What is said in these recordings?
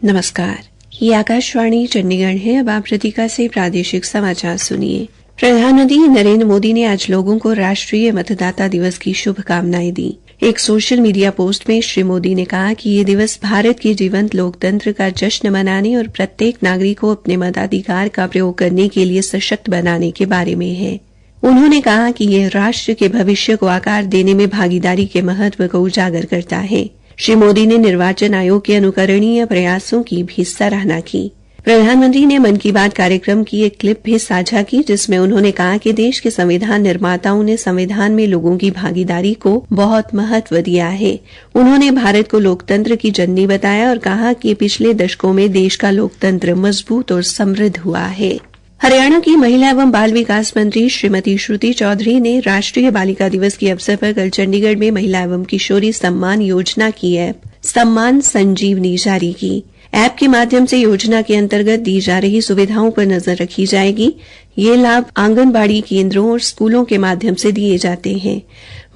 नमस्कार, ये आकाशवाणी चंडीगढ़ है। अब आप प्रतीका से प्रादेशिक समाचार सुनिए। प्रधानमंत्री नरेंद्र मोदी ने आज लोगों को राष्ट्रीय मतदाता दिवस की शुभकामनाएं दी। एक सोशल मीडिया पोस्ट में श्री मोदी ने कहा कि ये दिवस भारत के जीवंत लोकतंत्र का जश्न मनाने और प्रत्येक नागरिक को अपने मताधिकार का प्रयोग करने के लिए सशक्त बनाने के बारे में है। उन्होंने कहा कि यह राष्ट्र के भविष्य को आकार देने में भागीदारी के महत्व को उजागर करता है। श्री मोदी ने निर्वाचन आयोग के अनुकरणीय प्रयासों की भी सराहना की। प्रधानमंत्री ने मन की बात कार्यक्रम की एक क्लिप भी साझा की, जिसमें उन्होंने कहा कि देश के संविधान निर्माताओं ने संविधान में लोगों की भागीदारी को बहुत महत्व दिया है। उन्होंने भारत को लोकतंत्र की जननी बताया और कहा कि पिछले दशकों में देश का लोकतंत्र मजबूत और समृद्ध हुआ है। हरियाणा की महिला एवं बाल विकास मंत्री श्रीमती श्रुति चौधरी ने राष्ट्रीय बालिका दिवस के अवसर पर कल चंडीगढ़ में महिला एवं किशोरी सम्मान योजना की ऐप सम्मान संजीवनी जारी की। ऐप के माध्यम से योजना के अंतर्गत दी जा रही सुविधाओं पर नजर रखी जाएगी। ये लाभ आंगनबाड़ी केंद्रों और स्कूलों के माध्यम से दिए जाते हैं।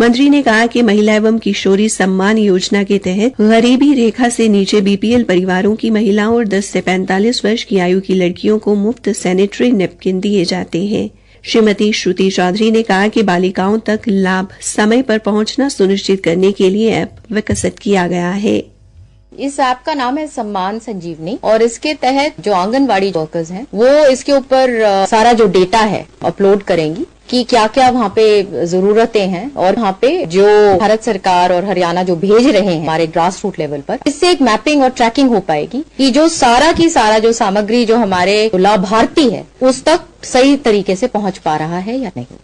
मंत्री ने कहा कि महिला एवं किशोरी सम्मान योजना के तहत गरीबी रेखा से नीचे बीपीएल परिवारों की महिलाओं और 10 से 45 वर्ष की आयु की लड़कियों को मुफ्त सैनिटरी नैपकिन दिए जाते हैं। श्रीमती श्रुति चौधरी ने कहा कि बालिकाओं तक लाभ समय पर पहुंचना सुनिश्चित करने के लिए ऐप विकसित किया गया है। इस ऐप का नाम है सम्मान संजीवनी और इसके तहत जो आंगनवाड़ी वर्कर्स हैं वो इसके ऊपर सारा जो डेटा है अपलोड करेंगी कि क्या क्या वहाँ पे जरूरतें हैं और वहाँ पे जो भारत सरकार और हरियाणा जो भेज रहे हैं हमारे ग्रास रूट लेवल पर, इससे एक मैपिंग और ट्रैकिंग हो पाएगी कि जो सारा की सारा जो सामग्री जो हमारे लाभार्थी है उस तक सही तरीके से पहुंच पा रहा है या नहीं।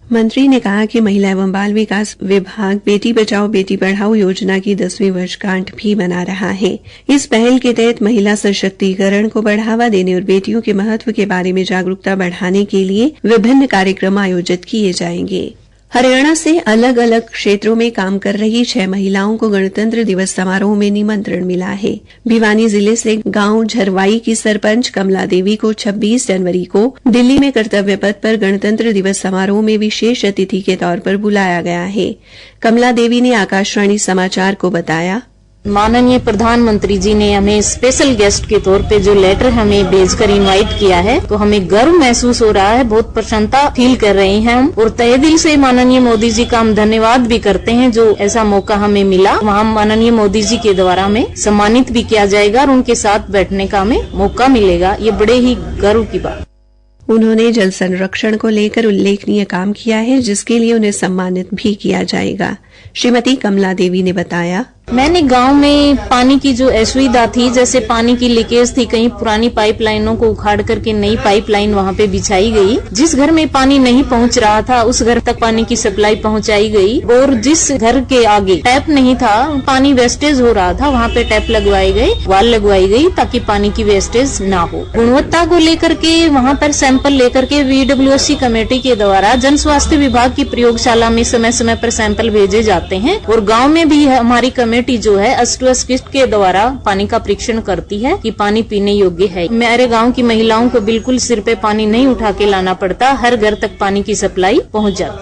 मंत्री ने कहा कि महिला एवं बाल विकास विभाग बेटी बचाओ बेटी पढ़ाओ योजना की 10वीं वर्षगांठ भी मना रहा है। इस पहल के तहत महिला सशक्तिकरण को बढ़ावा देने और बेटियों के महत्व के बारे में जागरूकता बढ़ाने के लिए विभिन्न कार्यक्रम आयोजित किए जाएंगे। हरियाणा से अलग अलग क्षेत्रों में काम कर रही 6 महिलाओं को गणतंत्र दिवस समारोह में निमंत्रण मिला है। भिवानी जिले से गांव झरवाई की सरपंच कमला देवी को 26 जनवरी को दिल्ली में कर्तव्य पथ पर गणतंत्र दिवस समारोह में विशेष अतिथि के तौर पर बुलाया गया है। कमला देवी ने आकाशवाणी समाचार को बताया, माननीय प्रधानमंत्री जी ने हमें स्पेशल गेस्ट के तौर पे जो लेटर हमें भेजकर इनवाइट किया है तो हमें गर्व महसूस हो रहा है, बहुत प्रसन्नता फील कर रहे हैं हम और तहे दिल से माननीय मोदी जी का हम धन्यवाद भी करते हैं जो ऐसा मौका हमें मिला। वहाँ माननीय मोदी जी के द्वारा हमें सम्मानित भी किया जाएगा और उनके साथ बैठने का हमें मौका मिलेगा। ये बड़े ही गर्व की बात। उन्होंने जल संरक्षण को लेकर उल्लेखनीय काम किया है, जिसके लिए उन्हें सम्मानित भी किया जाएगा। श्रीमती कमला देवी ने बताया, मैंने गांव में पानी की जो असुविधा थी, जैसे पानी की लीकेज थी, कहीं पुरानी पाइपलाइनों को उखाड़ करके नई पाइपलाइन वहां पे बिछाई गई। जिस घर में पानी नहीं पहुंच रहा था उस घर तक पानी की सप्लाई पहुंचाई गई और जिस घर के आगे टैप नहीं था, पानी वेस्टेज हो रहा था, वहां पे टैप लगवाए गए, वाल लगवाई गई ताकि पानी की वेस्टेज ना हो। गुणवत्ता को लेकर के वहाँ पर सैंपल लेकर के VWSC कमेटी के द्वारा जन स्वास्थ्य विभाग की प्रयोगशाला में समय समय पर सैंपल भेजे जाते हैं और गाँव में भी हमारी कमेटी जो है अष्टवश किट के द्वारा पानी का परीक्षण करती है कि पानी पीने योग्य है। मेरे गांव की महिलाओं को बिल्कुल सिर पे पानी नहीं उठा के लाना पड़ता, हर घर तक पानी की सप्लाई पहुंच जाती।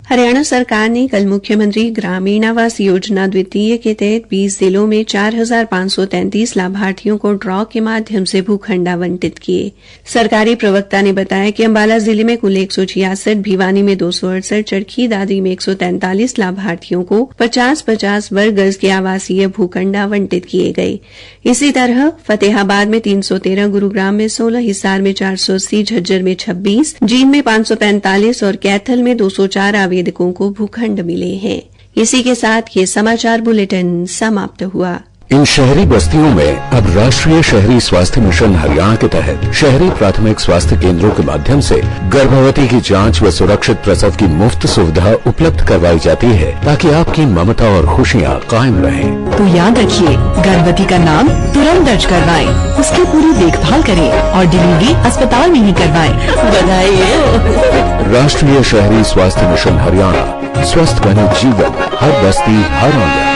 हरियाणा सरकार ने कल मुख्यमंत्री ग्रामीण आवास योजना द्वितीय के तहत 20 जिलों में 4,533 लाभार्थियों को ड्रॉ के माध्यम से भूखंड आवंटित किए। सरकारी प्रवक्ता ने बताया कि अंबाला जिले में कुल 166, भिवानी में 268, चरखी दादरी में 143 लाभार्थियों को 50-50 वर्ग गज के आवासीय भूखंड आवंटित किए गए। इसी तरह फतेहाबाद में 313, गुरुग्राम में 16, हिसार में 480, झज्जर में 26, जींद में 545 और कैथल में 204 आवेदकों को भूखंड मिले हैं। इसी के साथ ये समाचार बुलेटिन समाप्त हुआ। इन शहरी बस्तियों में अब राष्ट्रीय शहरी स्वास्थ्य मिशन हरियाणा के तहत शहरी प्राथमिक स्वास्थ्य केंद्रों के माध्यम से गर्भवती की जांच व सुरक्षित प्रसव की मुफ्त सुविधा उपलब्ध करवाई जाती है ताकि आपकी ममता और खुशियाँ कायम रहें। तो याद रखिए, गर्भवती का नाम तुरंत दर्ज करवाएं, उसकी पूरी देखभाल करें और डिलीवरी अस्पताल में ही करवाएं। बधाई हो। राष्ट्रीय शहरी स्वास्थ्य मिशन हरियाणा, स्वस्थ बने जीवन, हर बस्ती हर आंगन।